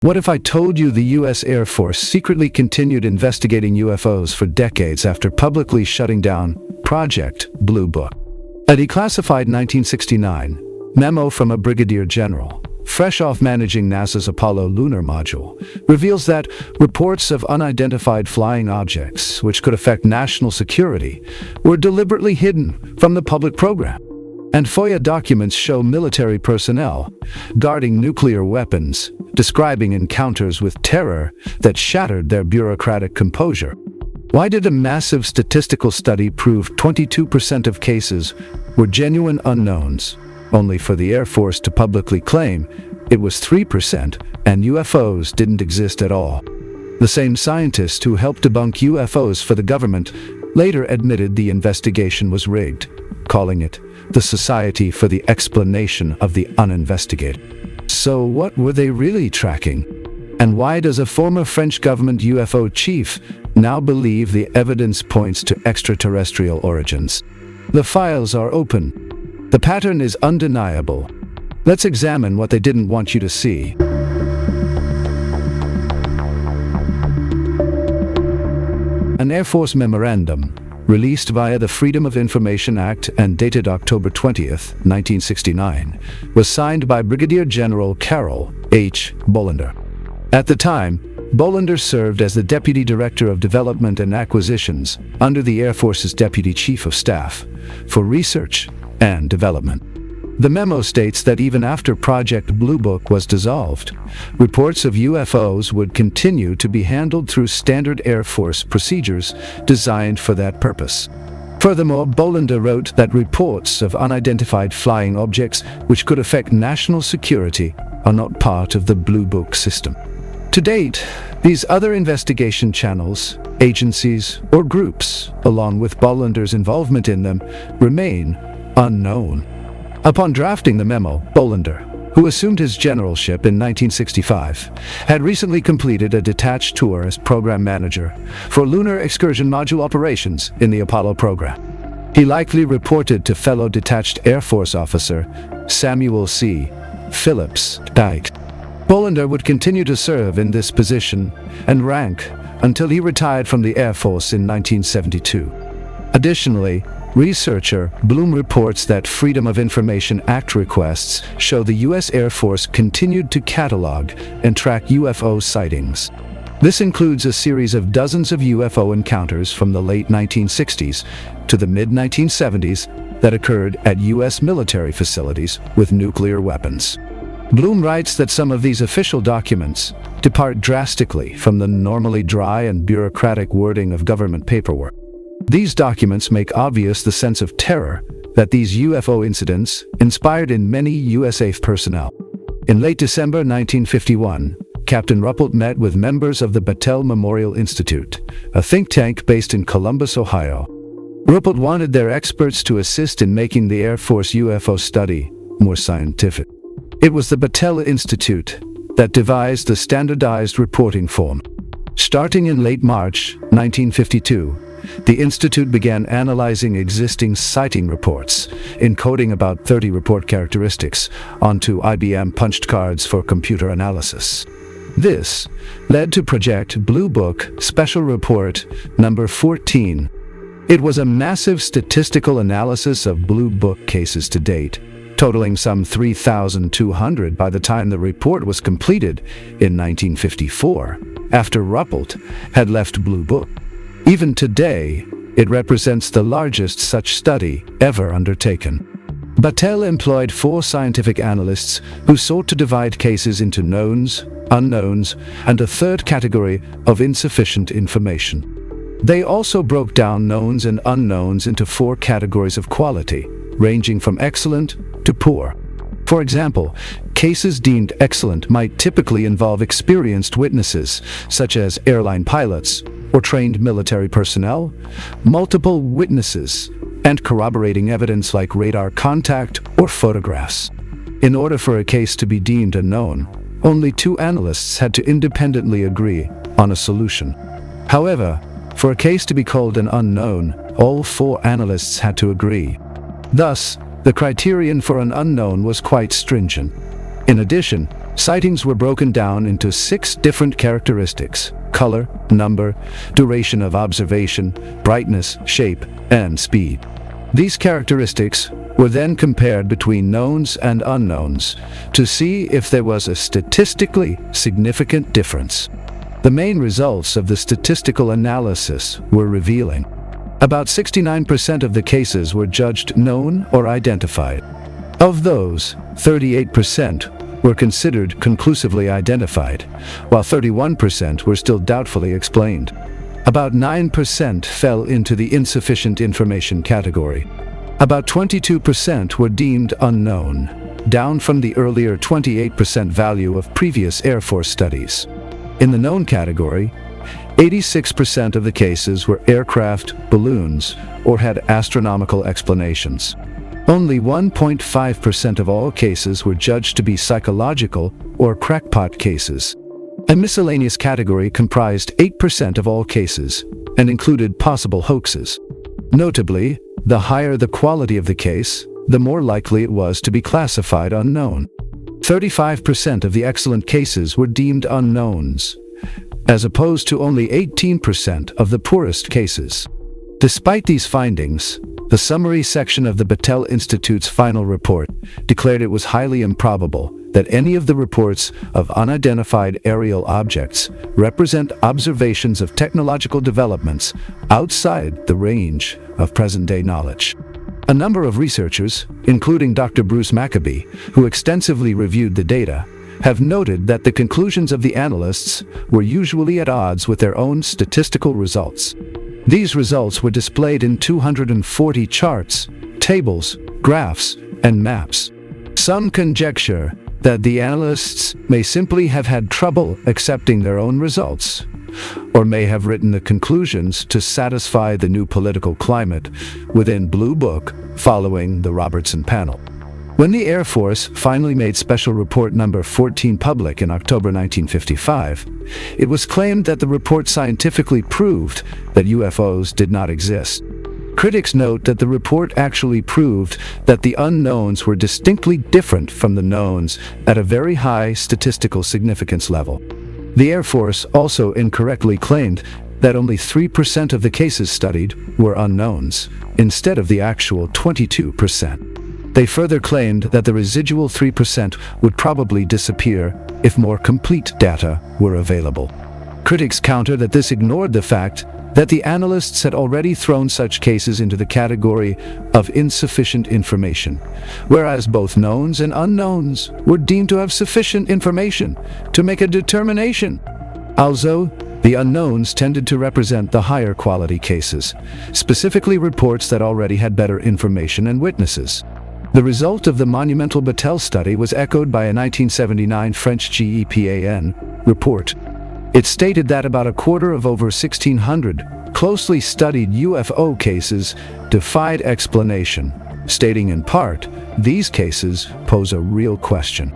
What if I told you the U.S. Air Force secretly continued investigating UFOs for decades after publicly shutting down Project Blue Book? A declassified 1969 memo from a brigadier general, fresh off managing NASA's Apollo lunar module, reveals that reports of unidentified flying objects, which could affect national security, were deliberately hidden from the public program. And FOIA documents show military personnel guarding nuclear weapons, describing encounters with terror that shattered their bureaucratic composure. Why did a massive statistical study prove 22% of cases were genuine unknowns, only for the Air Force to publicly claim it was 3% and UFOs didn't exist at all? The same scientist who helped debunk UFOs for the government later admitted the investigation was rigged, calling it the Society for the Explanation of the Uninvestigated. So what were they really tracking? And why does a former French government UFO chief now believe the evidence points to extraterrestrial origins? The files are open. The pattern is undeniable. Let's examine what they didn't want you to see. An Air Force memorandum, released via the Freedom of Information Act and dated October 20th, 1969, was signed by Brigadier General Carroll H. Bolander. At the time, Bolander served as the Deputy Director of Development and Acquisitions under the Air Force's Deputy Chief of Staff for Research and Development. The memo states that even after Project Blue Book was dissolved, reports of UFOs would continue to be handled through standard Air Force procedures designed for that purpose. Furthermore, Bolander wrote that reports of unidentified flying objects which could affect national security are not part of the Blue Book system. To date, these other investigation channels, agencies, or groups, along with Bolander's involvement in them, remain unknown. Upon drafting the memo, Bolander, who assumed his generalship in 1965, had recently completed a detached tour as program manager for lunar excursion module operations in the Apollo program. He likely reported to fellow detached Air Force officer Samuel C. Phillips Dyke. Bolander would continue to serve in this position and rank until he retired from the Air Force in 1972. Additionally, researcher Bloom reports that Freedom of Information Act requests show the U.S. Air Force continued to catalog and track UFO sightings. This includes a series of dozens of UFO encounters from the late 1960s to the mid-1970s that occurred at U.S. military facilities with nuclear weapons. Bloom writes that some of these official documents depart drastically from the normally dry and bureaucratic wording of government paperwork. These documents make obvious the sense of terror that these UFO incidents inspired in many USAF personnel. In late December 1951, Captain Ruppelt met with members of the Battelle Memorial Institute, a think tank based in Columbus, Ohio. Ruppelt wanted their experts to assist in making the Air Force UFO study more scientific. It was the Battelle Institute that devised the standardized reporting form. Starting in late March 1952, the Institute began analyzing existing sighting reports, encoding about 30 report characteristics onto IBM punched cards for computer analysis. This led to Project Blue Book Special Report number 14. It was a massive statistical analysis of Blue Book cases to date, totaling some 3,200 by the time the report was completed in 1954, after Ruppelt had left Blue Book. Even today, it represents the largest such study ever undertaken. Battelle employed 4 scientific analysts who sought to divide cases into knowns, unknowns, and a third category of insufficient information. They also broke down knowns and unknowns into 4 categories of quality, ranging from excellent to poor. For example, cases deemed excellent might typically involve experienced witnesses, such as airline pilots or trained military personnel, multiple witnesses, and corroborating evidence like radar contact or photographs. In order for a case to be deemed a known, only 2 analysts had to independently agree on a solution. However, for a case to be called an unknown, all 4 analysts had to agree. Thus, the criterion for an unknown was quite stringent. In addition, Sightings were broken down into 6 different characteristics: color, number, duration of observation, brightness, shape, and speed. These characteristics were then compared between knowns and unknowns to see if there was a statistically significant difference. The main results of the statistical analysis were revealing. About 69% of the cases were judged known or identified. Of those, 38% were considered conclusively identified, while 31% were still doubtfully explained. About 9% fell into the insufficient information category. About 22% were deemed unknown, down from the earlier 28% value of previous Air Force studies. In the known category, 86% of the cases were aircraft, balloons, or had astronomical explanations. Only 1.5% of all cases were judged to be psychological or crackpot cases. A miscellaneous category comprised 8% of all cases and included possible hoaxes. Notably, the higher the quality of the case, the more likely it was to be classified unknown. 35% of the excellent cases were deemed unknowns, as opposed to only 18% of the poorest cases. Despite these findings, the summary section of the Battelle Institute's final report declared it was highly improbable that any of the reports of unidentified aerial objects represent observations of technological developments outside the range of present-day knowledge. A number of researchers, including Dr. Bruce Maccabee, who extensively reviewed the data, have noted that the conclusions of the analysts were usually at odds with their own statistical results. These results were displayed in 240 charts, tables, graphs, and maps. Some conjecture that the analysts may simply have had trouble accepting their own results, or may have written the conclusions to satisfy the new political climate within Blue Book following the Robertson panel. When the Air Force finally made Special Report Number 14 public in October 1955, it was claimed that the report scientifically proved that UFOs did not exist. Critics note that the report actually proved that the unknowns were distinctly different from the knowns at a very high statistical significance level. The Air Force also incorrectly claimed that only 3% of the cases studied were unknowns, instead of the actual 22%. They further claimed that the residual 3% would probably disappear if more complete data were available. Critics counter that this ignored the fact that the analysts had already thrown such cases into the category of insufficient information, whereas both knowns and unknowns were deemed to have sufficient information to make a determination. Also, the unknowns tended to represent the higher quality cases, specifically reports that already had better information and witnesses. The result of the monumental Battelle study was echoed by a 1979 French GEPAN report. It stated that about a quarter of over 1,600 closely studied UFO cases defied explanation, stating in part, these cases pose a real question.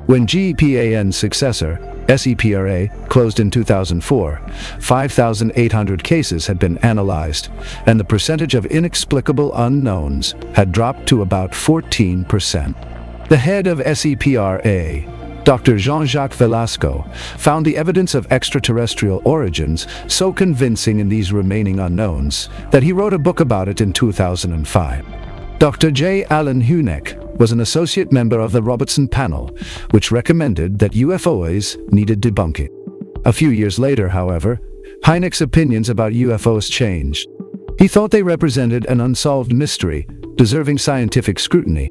When GEPAN's successor, SEPRA, closed in 2004, 5,800 cases had been analyzed, and the percentage of inexplicable unknowns had dropped to about 14%. The head of SEPRA, Dr. Jean-Jacques Velasco, found the evidence of extraterrestrial origins so convincing in these remaining unknowns that he wrote a book about it in 2005. Dr. J. Allen Hynek was an associate member of the Robertson panel, which recommended that UFOs needed debunking. A few years later, however, Hynek's opinions about UFOs changed. He thought they represented an unsolved mystery, deserving scientific scrutiny.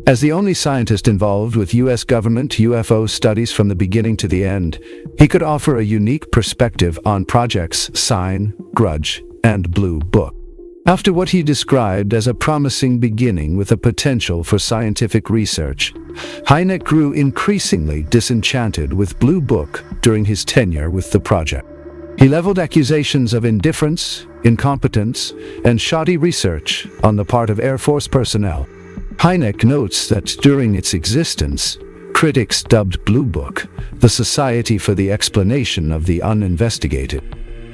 As the only scientist involved with U.S. government UFO studies from the beginning to the end, he could offer a unique perspective on projects Sign, Grudge, and Blue Book. After what he described as a promising beginning with a potential for scientific research, Hynek grew increasingly disenchanted with Blue Book during his tenure with the project. He leveled accusations of indifference, incompetence, and shoddy research on the part of Air Force personnel. Hynek notes that during its existence, critics dubbed Blue Book the Society for the Explanation of the Uninvestigated.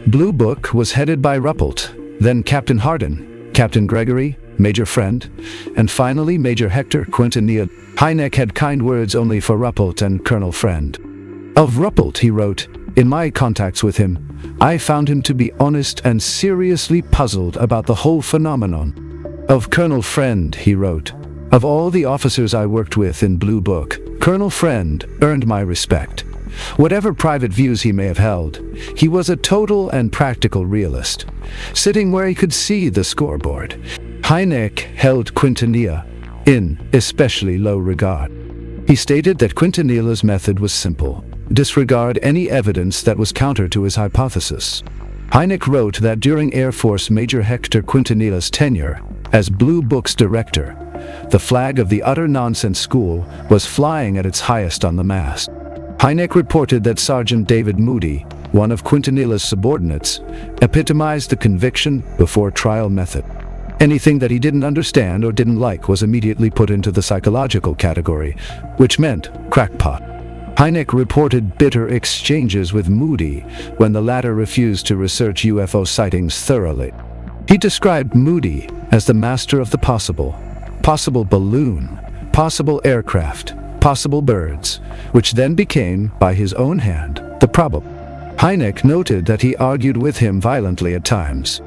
Blue Book was headed by Ruppelt, then Captain Hardin, Captain Gregory, Major Friend, and finally Major Hector Quintanilla. Hynek had kind words only for Ruppelt and Colonel Friend. Of Ruppelt he wrote, "In my contacts with him, I found him to be honest and seriously puzzled about the whole phenomenon." Of Colonel Friend he wrote, "Of all the officers I worked with in Blue Book, Colonel Friend earned my respect. Whatever private views he may have held, he was a total and practical realist, sitting where he could see the scoreboard." Hynek held Quintanilla in especially low regard. He stated that Quintanilla's method was simple: disregard any evidence that was counter to his hypothesis. Hynek wrote that during Air Force Major Hector Quintanilla's tenure as Blue Book's director, the flag of the utter nonsense school was flying at its highest on the mast. Hynek reported that Sergeant David Moody, one of Quintanilla's subordinates, epitomized the conviction before trial method. Anything that he didn't understand or didn't like was immediately put into the psychological category, which meant crackpot. Hynek reported bitter exchanges with Moody when the latter refused to research UFO sightings thoroughly. He described Moody as the master of the possible balloon, possible aircraft, possible birds, which then became, by his own hand, the probable. Hynek noted that he argued with him violently at times.